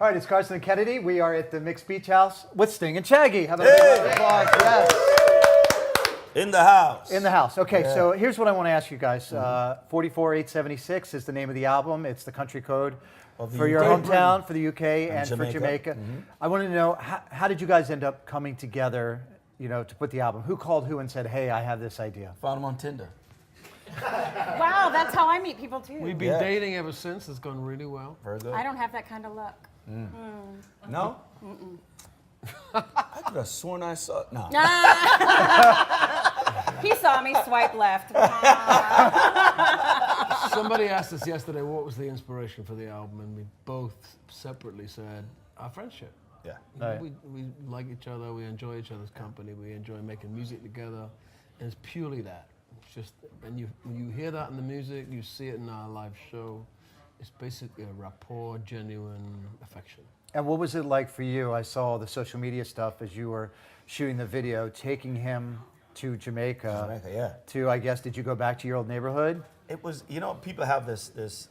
All right, it's Karson and Kennedy. We are at the Mixed Beach House with Sting and Shaggy. How about a big round of applause? Yes. In the house. In the house. Okay, so here's what I want to ask you guys. 44876 is the name of the album. It's the country code for your hometown, for the UK, and for Jamaica. I want to know, how did you guys end up coming together, to put the album? Who called who and said, hey, I have this idea? Found him on Tinder. Wow, that's how I meet people too. We've been dating ever since. It's gone really well. Very good. I don't have that kind of luck. No? I could have sworn I saw it. No. He saw me swipe left. Somebody asked us yesterday what was the inspiration for the album, and we both separately said our friendship. Yeah. Right. We like each other, we enjoy each other's company, we enjoy making music together, and it's purely that. It's just, and when you hear that in the music, you see it in our live show. It's basically a rapport, genuine affection. And what was it like for you? I saw the social media stuff as you were shooting the video, taking him to Jamaica. To, I guess, did you go back to your old neighborhood? It was, people have this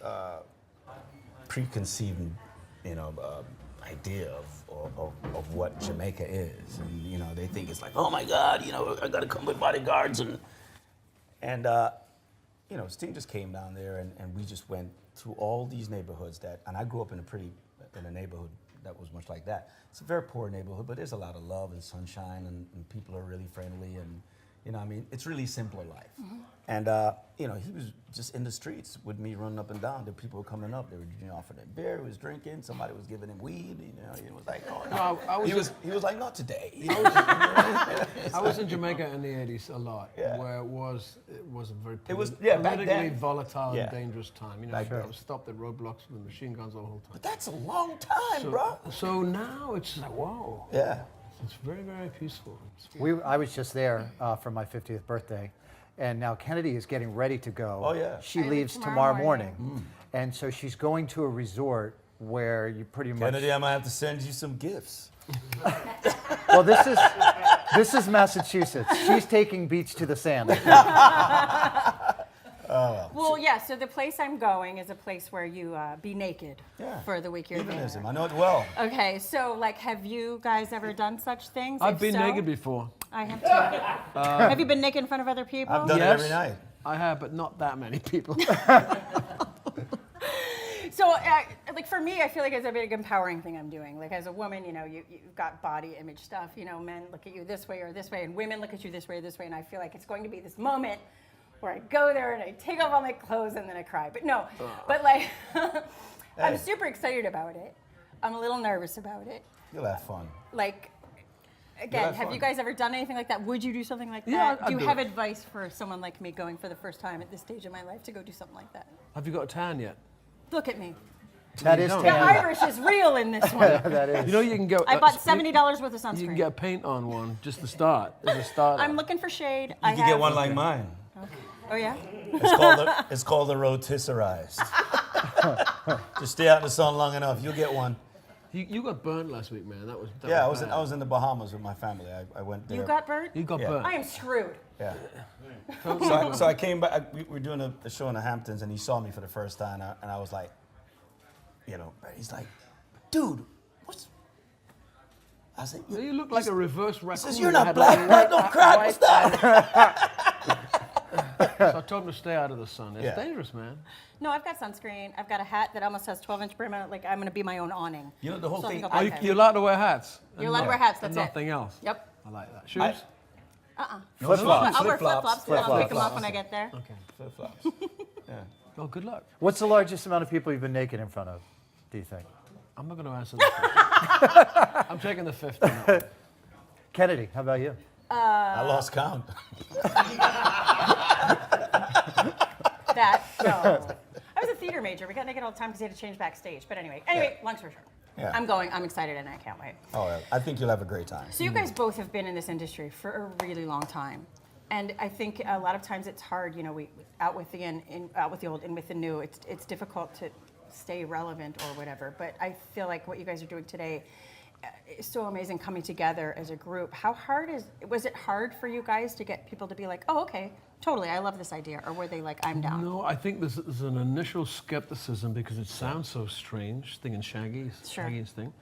preconceived, idea of what Jamaica is, and they think it's like, oh my God, I got to come with bodyguards and Sting just came down there and we just went through all these neighborhoods and I grew up in a neighborhood that was much like that. It's a very poor neighborhood, but there's a lot of love and sunshine and people are really friendly and, it's really simpler life. And, he was just in the streets with me running up and down. The people were coming up, they were offering him beer, he was drinking, somebody was giving him weed, he was like, oh no. He was like, not today. I was in Jamaica in the 80s a lot, where it was a very politically volatile and dangerous time. I was stopped at roadblocks with machine guns all the whole time. But that's a long time, bro. So now it's like, whoa. Yeah. It's very, very peaceful. I was just there for my 50th birthday, and now Kennedy is getting ready to go. Oh, yeah. She leaves tomorrow morning. And so she's going to a resort where you pretty much... Kennedy, I might have to send you some gifts. Well, this is Massachusetts. She's taking beach to the sand. Well, yeah, so the place I'm going is a place where you be naked for the week you're there. I know it well. Okay, so have you guys ever done such things? I've been naked before. I have too. Have you been naked in front of other people? I've done it every night. I have, but not that many people. So, for me, I feel like it's a big empowering thing I'm doing. Like, as a woman, you've got body image stuff. Men look at you this way or this way, and women look at you this way or this way, and I feel like it's going to be this moment where I go there and I take off all my clothes and then I cry. But no, I'm super excited about it. I'm a little nervous about it. You'll have fun. Again, have you guys ever done anything like that? Would you do something like that? Yeah, do you have advice for someone like me going for the first time at this stage of my life to go do something like that? Have you got a tan yet? Look at me. That is The tan. Irish is real in this one. That is. You can go. I bought $70 worth of sunscreen. You can get paint on one just to start. As a starter. I'm looking for shade. You can get one like mine. Okay. Oh yeah? It's called the rotisserized. Just stay out in the sun long enough, you'll get one. You got burnt last week, man. That was I was in the Bahamas with my family. I went there. You got burnt? You got burnt. I am screwed. Yeah. So I came back. We were doing a show in the Hamptons, and he saw me for the first time, and I was like, he's like, dude, what's? I said, you look like a reverse raccoon. He says, you're not black. Black don't crack. What's that? So I told him to stay out of the sun. It's dangerous, man. No, I've got sunscreen. I've got a hat that almost has 12-inch brim on it. Like, I'm going to be my own awning. The whole thing. You're allowed to wear hats. You're allowed to wear hats, that's nothing else. Yep. I like that. Shoes? Flip-flops. I'll wear flip-flops. I'll pick them up when I get there. Okay. Flip-flops. Yeah. Well, good luck. What's the largest amount of people you've been naked in front of, do you think? I'm not going to answer that. I'm taking the 50. Kennedy, how about you? I lost count. No. I was a theater major. We got naked all the time because we had to change backstage. But anyway, long story short. Yeah. I'm going. I'm excited and I can't wait. Oh, yeah. I think you'll have a great time. So you guys both have been in this industry for a really long time. And I think a lot of times it's hard, we out with the old, in with the new. It's difficult to stay relevant or whatever. But I feel like what you guys are doing today is so amazing coming together as a group. Was it hard for you guys to get people to be like, oh, okay, totally, I love this idea, or were they like, I'm down? No, I think there's an initial skepticism because it sounds so strange, thinking Shaggy's thing.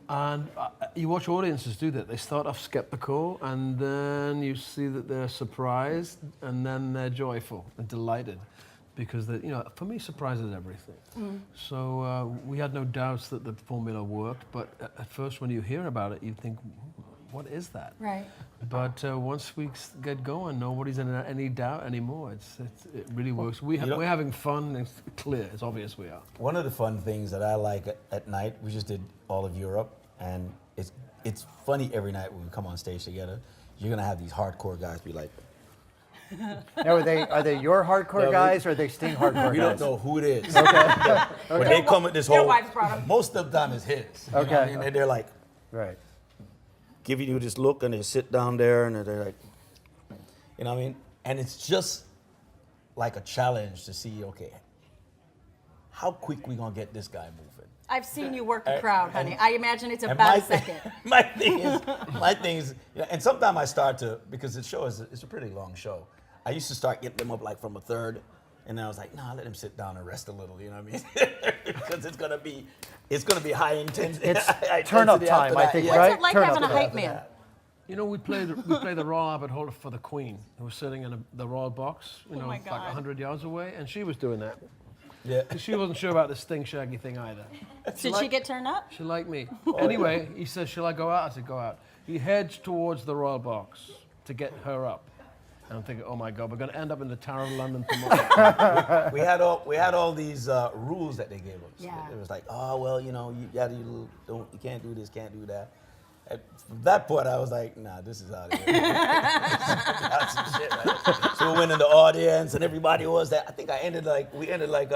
And you watch audiences do that. They start off skeptical, and then you see that they're surprised, and then they're joyful and delighted. Because, for me, surprise is everything. So we had no doubts that the formula worked, but at first when you hear about it, you think, what is that? Right. But once we get going, nobody's in any doubt anymore. It really works. We're having fun. It's clear. It's obvious we are. One of the fun things that I like at night, we just did all of Europe, and it's funny every night when we come on stage together. You're gonna have these hardcore guys be like, Now, are they your hardcore guys or are they Sting hardcore guys? we don't know who it is. Okay. When they come with this Their whole, wives brought 'em. most of the time it's his. You know what I Okay. mean? And they're like, Right. giving you this look, and they sit down there, and they're like, you know what I mean? And it's just like a challenge to see, okay, how quick we gonna get this guy moving? I've seen you work a crowd, honey. and- I imagine it's And about a second. my thing is, and sometimes I start to, because the show it's a pretty long show. I used to start getting them up like from a third, and then I was like, nah, let him sit down and rest a little. You know what I mean? Because it's gonna be high intensity. It's high turn up intensity time, after I that. think, Yeah. right? What's it like Turn having a up hype man? We played the Royal Albert Hall for the Queen, who was sitting in the Royal box, my like God. 100 yards away, and she was doing that. Yeah. 'Cause she wasn't sure about this Sting Shaggy thing either. Did she get turned up? She liked me. Anyway, he says, shall I go out? I said, go out. He heads towards the Royal Box to get her up. And I'm thinking, oh my God, we're going to end up in the Tower of London tomorrow. We had all these rules that they gave us. Yeah. It was like, oh well, you can't do this, can't do that. And from that point, I was like, nah, this is out of here. That's some shit, right? So we went in the audience, and everybody was there. I think we ended like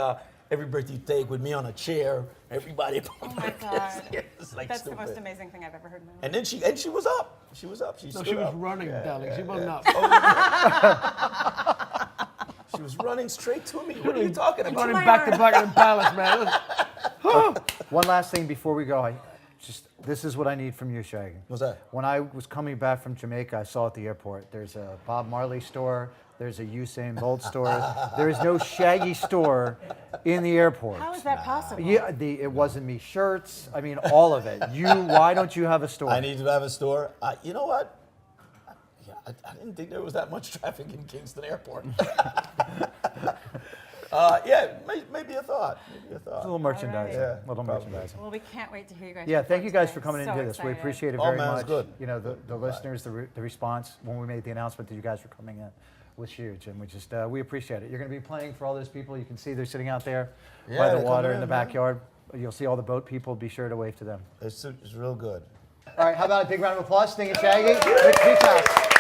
Every Breath You Take with me on a chair. Everybody. Oh my God. It's like That's stupid. the most amazing thing I've ever heard in my life. And then she was up. She was up. She No, stood she was up. running, darling. She wasn't up. She was running straight to me. What are you talking about? Running back to Buckingham Palace, man. One last thing before we go. This is what I need from you, Shaggy. What's that? When I was coming back from Jamaica, I saw at the airport, there's a Bob Marley store, there's a Usain Bolt store. There is no Shaggy store in the airport. How is that possible? Yeah, it wasn't me shirts. I mean, all of it. Why don't you have a store? I need to have a store. You know what? I didn't think there was that much traffic in Kingston Airport. Maybe a thought. A little merchandising. Yeah, little probably. merchandising. Well, we can't wait to hear you guys. Yeah, perform thank you guys today. for coming So into this. We excited. appreciate it Oh, very man, much. it's good. You know, the listeners, the response when we made the announcement that you guys were coming in was huge, and we appreciate it. You're going to be playing for all those people. You can see they're sitting out there by Yeah, the they're water coming in the in, man. backyard. You'll see all the boat people. Be sure to wave to them. It's real good. All right, how about a big round of applause, Sting and Shaggy? Big house.